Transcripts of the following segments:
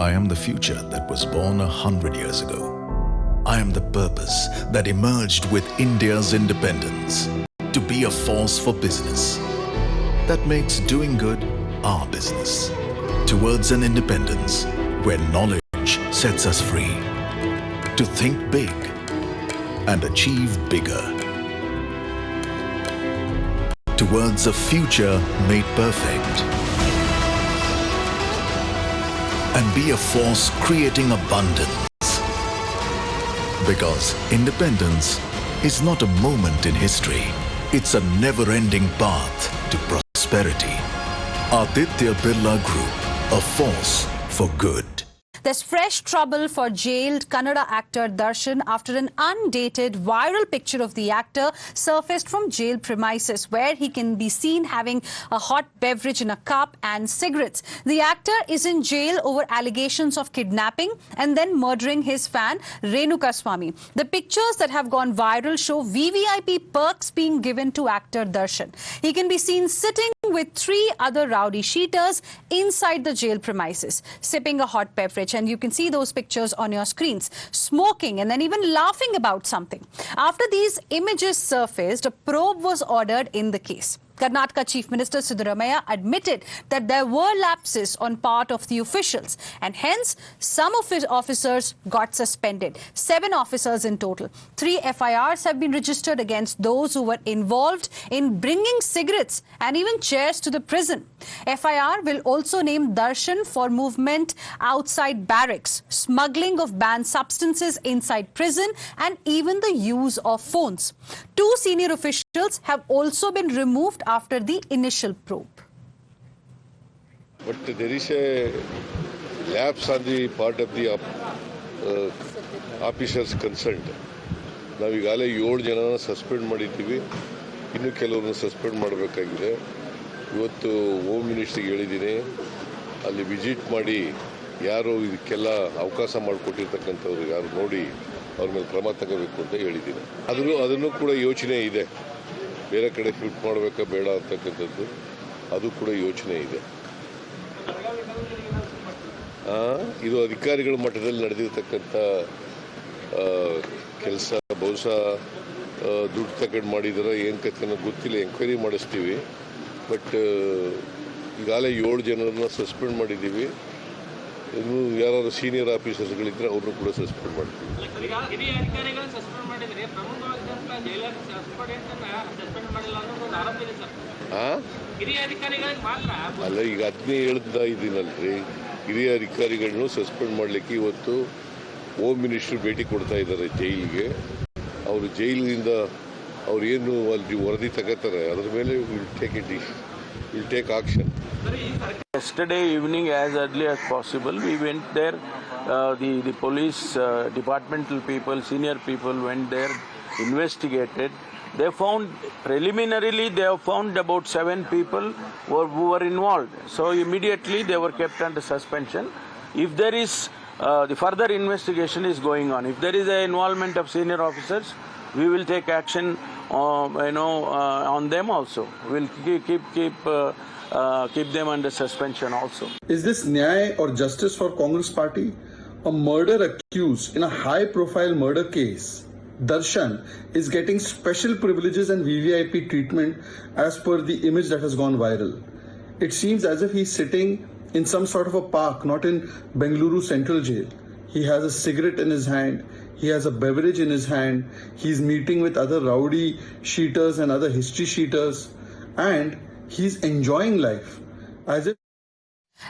I am the future that was born 100 years ago. I am the purpose that emerged with India's independence, to be a force for business that makes doing good our business, towards an independence where knowledge sets us free, to think big and achieve bigger, towards a future made perfect, and be a force creating abundance. Because independence is not a moment in history, it's a never-ending path to prosperity. Aditya Birla Group, a force for good. There's fresh trouble for jailed Kannada actor Darshan after an undated viral picture of the actor surfaced from jail premises where he can be seen having a hot beverage in a cup and cigarettes. The actor is in jail over allegations of kidnapping and then murdering his fan Renukaswamy. The pictures that have gone viral show VVIP perks being given to actor Darshan. He can be seen sitting with 3 other rowdy sheeters inside the jail premises, sipping a hot beverage. And you can see those pictures on your screens, smoking and then even laughing about something. After these images surfaced, a probe was ordered in the case. Karnataka Chief Minister Siddaramaiah admitted that there were lapses on part of the officials and hence some of his officers got suspended. 7 officers in total. 3 FIRs have been registered against those who were involved in bringing cigarettes and even chairs to the prison. FIR will also name Darshan for movement outside barracks, smuggling of banned substances inside prison and even the use of phones. 2 senior officials have also been removed after the initial probe. But there is a lapse on the part of the officers concerned. ನಾವು ಈಗಾಗಲೇ 7 ಜನನ suspend ಮಾಡಿದ್ದೀವಿ, ಇನ್ನು ಕೆಲವರನ್ನು suspend ಮಾಡಬೇಕಾಗಿದೆ. ಇವತ್ತು home ಮಿನಿಸ್ಟ್ರಿಗೆ ಹೇಳಿದ್ದೀನಿ, ಅಲ್ಲಿ ವಿಸಿಟ್ ಮಾಡಿ ಯಾರು ಇದಕ್ಕೆಲ್ಲ ಅವಕಾಶ ಮಾಡಿಕೊಟ್ಟಿರ್ತಕ್ಕಂಥವ್ರು ಯಾರು ನೋಡಿ ಅವ್ರ ಮೇಲೆ ಕ್ರಮ ತಗೋಬೇಕು ಅಂತ ಹೇಳಿದ್ದೀನಿ. ಅದನ್ನು ಕೂಡ ಯೋಚನೆ ಇದೆ, ಬೇರೆ ಕಡೆ ಶಿಫ್ಟ್ ಮಾಡಬೇಕಾ ಬೇಡ ಅಂತಕ್ಕಂಥದ್ದು ಅದು ಕೂಡ ಯೋಚನೆ ಇದೆ. ಇದು ಅಧಿಕಾರಿಗಳ ಮಟ್ಟದಲ್ಲಿ ನಡೆದಿರ್ತಕ್ಕಂಥ ಕೆಲಸ. ಬಹುಶಃ ದುಡ್ಡು ತಗೊಂಡು ಮಾಡಿದಾರ ಏನು ಕಥೆನೋ ಗೊತ್ತಿಲ್ಲ, ಎಂಕ್ವೈರಿ ಮಾಡಿಸ್ತೀವಿ. ಬಟ್ ಈಗಾಗಲೇ 7 ಜನರನ್ನ ಸಸ್ಪೆಂಡ್ ಮಾಡಿದ್ದೀವಿ. ಇನ್ನು ಯಾರು ಸೀನಿಯರ್ ಆಫೀಸರ್ಸ್ಗಳಿದ್ರೆ ಅವ್ರನ್ನೂ ಕೂಡ ಸಸ್ಪೆಂಡ್ ಮಾಡ್ತೀವಿ. ಅಲ್ಲ, ಈಗ ಅದನ್ನೇ ಹೇಳ್ತಾ ಇದ್ದೀನಲ್ರಿ, ಹಿರಿಯ ಅಧಿಕಾರಿಗಳನ್ನು ಸಸ್ಪೆಂಡ್ ಮಾಡಲಿಕ್ಕೆ ಇವತ್ತು ಹೋಮ್ ಮಿನಿಸ್ಟರ್ ಭೇಟಿ ಕೊಡ್ತಾ ಇದ್ದಾರೆ ಜೈಲಿಗೆ. ಅವರು ಜೈಲಿನಿಂದ ಅವ್ರು ಏನು ಅಲ್ಲಿ ವರದಿ ತಗೋತಾರೆ ಅದರ ಮೇಲೆ will take action. Yesterday evening, as early as possible, we went there. The police departmental people, senior people went there, investigated. They found, preliminarily, they have found about 7 people who were involved. So immediately they were kept under suspension. If there is, the further investigation is going on. If there is an involvement of senior officers, we will take action, on them also. We'll keep them under suspension also. Is this nyay or justice for Congress party? A murder accused in a high-profile murder case, Darshan is getting special privileges and VVIP treatment as per the image that has gone viral. It seems as if he's sitting in some sort of a park, not in Bengaluru Central Jail. He has a cigarette in his hand. He has a beverage in his hand. He's meeting with other rowdy sheeters and other history sheeters. And he's enjoying life as if.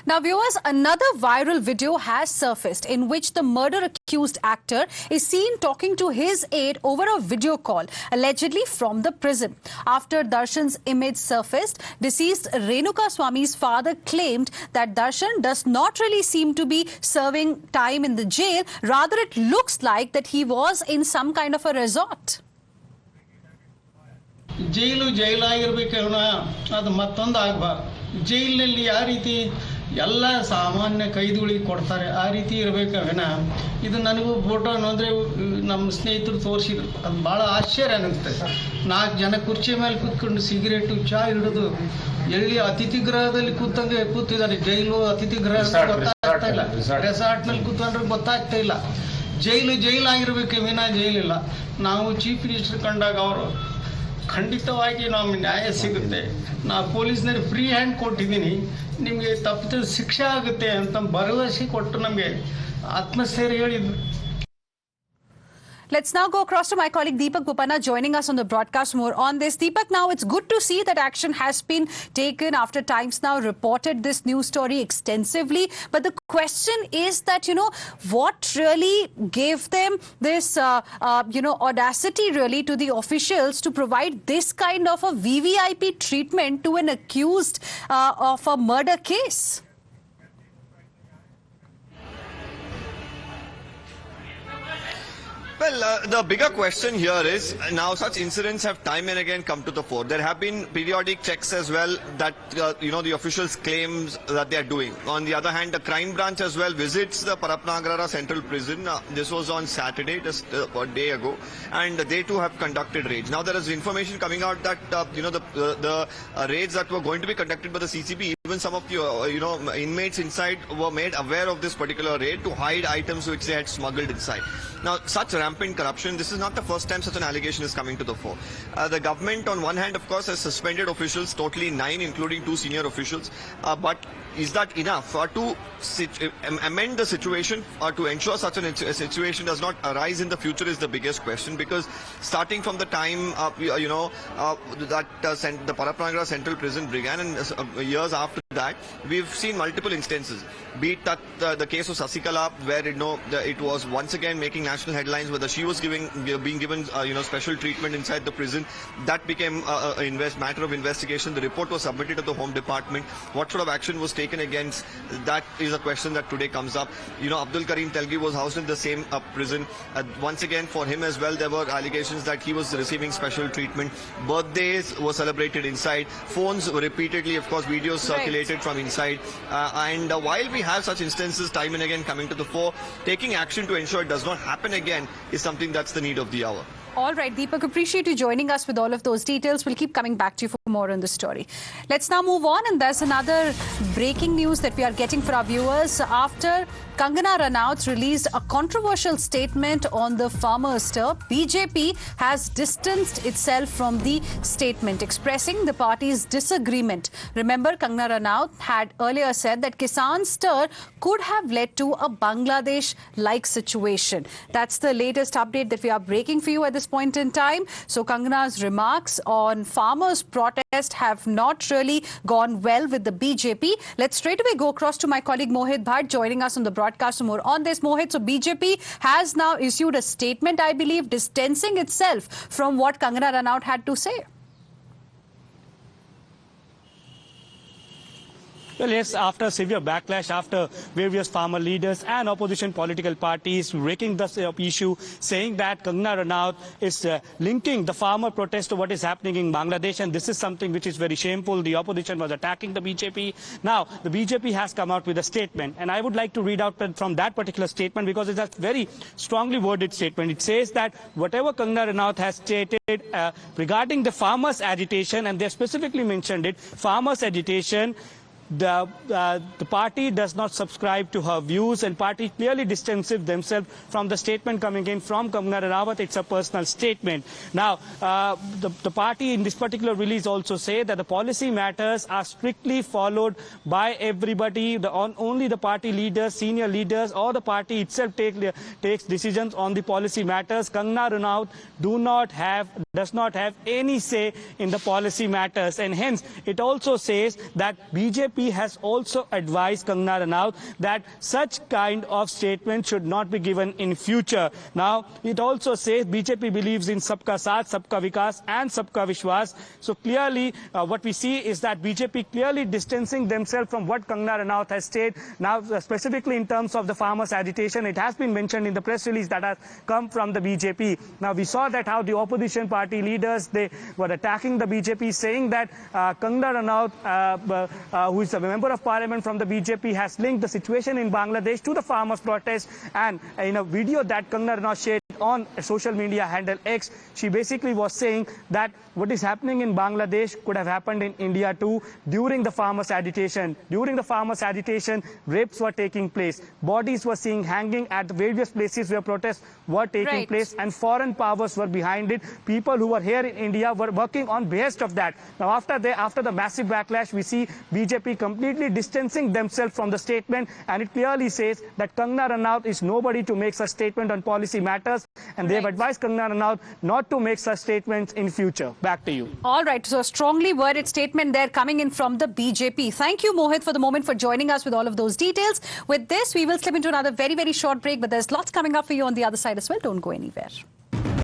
Now viewers, another viral video has surfaced in which the murder accused actor is seen talking to his aide over a video call, allegedly from the prison. After Darshan's image surfaced, deceased Renukaswamy's father claimed that Darshan does not really seem to be serving time in the jail. Rather, it looks like that he was in some kind of a resort. ಜೈಲಾಗಿರ್ಬೇಕವನ ಅದು ಮತ್ತೊಂದು ಆಗಬಾರ್ದು. ಜೈಲಿನಲ್ಲಿ ಯಾವ ರೀತಿ ಎಲ್ಲ ಸಾಮಾನ್ಯ ಕೈದಿಗಳಿಗೆ ಕೊಡ್ತಾರೆ ಆ ರೀತಿ ಇರಬೇಕವೇನ. ಇದು ನನಗೂ ಫೋಟೋ ಅಂದರೆ ನಮ್ಮ ಸ್ನೇಹಿತರು ತೋರಿಸಿದ್ರು, ಅದು ಭಾಳ ಆಶ್ಚರ್ಯ ಅನ್ನಿಸ್ತದೆ. 4 ಜನ ಕುರ್ಚಿ ಮೇಲೆ ಕೂತ್ಕೊಂಡು ಸಿಗರೇಟು ಚಾ ಹಿಡಿದು ಎಲ್ಲಿ ಅತಿಥಿ ಗೃಹದಲ್ಲಿ ಕೂತಂಗೆ ಕೂತಿದ್ದಾರೆ. ಜೈಲು ಅತಿಥಿ ಗೃಹ ಗೊತ್ತಾಗ್ತಾ ಇಲ್ಲ. ರೆಸಾರ್ಟ್ನಲ್ಲಿ ಕೂತ್ಕೊಂಡ್ರೆ ಗೊತ್ತಾಗ್ತಾ ಇಲ್ಲ. ಜೈಲಾಗಿರ್ಬೇಕು ವಿನಾ ಜೈಲಿಲ್ಲ. ನಾವು ಚೀಫ್ ಮಿನಿಸ್ಟರ್ ಕಂಡಾಗ ಅವರು ಖಂಡಿತವಾಗಿ ನಮಗೆ ನ್ಯಾಯ ಸಿಗುತ್ತೆ, ನಾವು ಪೊಲೀಸ್ನವ್ರಿಗೆ ಫ್ರೀ ಹ್ಯಾಂಡ್ ಕೊಟ್ಟಿದ್ದೀನಿ, ನಿಮಗೆ ತಪ್ಪಿದ ಶಿಕ್ಷೆ ಆಗುತ್ತೆ ಅಂತ ಭರವಸೆ ಕೊಟ್ಟು ನಮಗೆ ಆತ್ಮಸ್ಥೈರ್ಯ ಹೇಳಿದ್ರು. Let's now go across to my colleague Deepak Bopana joining us on the broadcast more on this. Deepak, now it's good to see that action has been taken after Times Now reported this news story extensively. But the question is that, what really gave them this, audacity really to the officials to provide this kind of a VVIP treatment to an accused of a murder case? Well, the bigger question here is now such incidents have time and again come to the fore. There have been periodic checks as well that, the officials claims that they are doing. On the other hand, the crime branch as well visits the Parapnagarara Central Prison. This was on Saturday, just a day ago, and they too have conducted raids. Now there is information coming out that, the raids that were going to be conducted by the CCP, even some of the, inmates inside were made aware of this particular raid to hide items which they had smuggled inside. Now, such rampant corruption, this is not the first time such an allegation is coming to the fore. The government, on one hand, of course, has suspended officials, totally 9, including 2 senior officials. But is that enough to amend the situation or to ensure such a situation does not arise in the future is the biggest question, because starting from the time, that the Parapnagarara Central Prison began and years after that, we've seen multiple instances. Be it that the case of Sasikala, where it was once again making national headlines, whether she was being given special treatment inside the prison. That became a matter of investigation. The report was submitted to the Home Department. What sort of action was taken against? That is a question that today comes up. Abdul Karim Telgi was housed in the same prison. Once again, for him as well, there were allegations that he was receiving special treatment. Birthdays were celebrated inside. Phones were repeatedly, of course, videos circulated from inside. And while we have such instances time and again coming to the fore, taking action to ensure it does not happen again is something that's the need of the hour. All right, Deepak, appreciate you joining us with all of those details. We'll keep coming back to you for more on the story. Let's now move on, and there's another breaking news that we are getting for our viewers. After Kangana Ranaut released a controversial statement on the farmer stir, BJP has distanced itself from the statement, expressing the party's disagreement. Remember, Kangana Ranaut had earlier said that Kisan stir could have led to a Bangladesh-like situation. That's the latest update that we are breaking for you at this point in time. So Kangana's remarks on farmers' protest have not really gone well with the BJP. Let's straight away go across to my colleague Mohit Bhatt joining us on the broadcast more on this. Mohit, so BJP has now issued a statement, I believe, distancing itself from what Kangana Ranaut had to say. Well, yes, after severe backlash, after various farmer leaders and opposition political parties raking the issue, saying that Kangana Ranaut is linking the farmer protest to what is happening in Bangladesh, and this is something which is very shameful. The opposition was attacking the BJP. Now, the BJP has come out with a statement, and I would like to read out from that particular statement because it's a very strongly worded statement. It says that whatever Kangana Ranaut has stated regarding the farmers' agitation, and they specifically mentioned it, farmers' agitation, the party does not subscribe to her views, and party clearly distances themselves from the statement coming in from Kangana Ranaut. It's a personal statement. Now, the party in this particular release also say that the policy matters are strictly followed by everybody. Only the party leaders, senior leaders, or the party itself takes decisions on the policy matters. Kangana Ranaut does not have any say in the policy matters, and hence it also says that BJP has also advised Kangana Ranaut that such kind of statement should not be given in future. Now, it also says BJP believes in Sabka Saath, Sabka Vikas and Sabka Vishwas. So clearly, what we see is that BJP clearly distancing themselves from what Kangana Ranaut has stated. Now, specifically in terms of the farmers' agitation, it has been mentioned in the press release that has come from the BJP. Now, we saw that how the opposition party leaders, they were attacking the BJP, saying that Kangana Ranaut, who is a member of parliament from the BJP, has linked the situation in Bangladesh to the farmers' protest. And in a video that Kangana Ranaut shared on a social media handle X, she basically was saying that what is happening in Bangladesh could have happened in India too during the farmers' agitation. During the farmers' agitation, rapes were taking place. Bodies were seen hanging at the various places where protests were taking place, and foreign powers were behind it. People who were here in India were working on behest of that. Now, after the massive backlash, we see BJP completely distancing themselves from the statement, and it clearly says that Kangana Ranaut is nobody to make such statement on policy matters, and they have advised Kangana Ranaut not to make such statements in future. Back to you. All right, so a strongly worded statement there coming in from the BJP. Thank you, Mohit, for the moment, for joining us with all of those details. With this, we will slip into another very, very short break, but there's lots coming up for you on the other side as well. Don't go anywhere.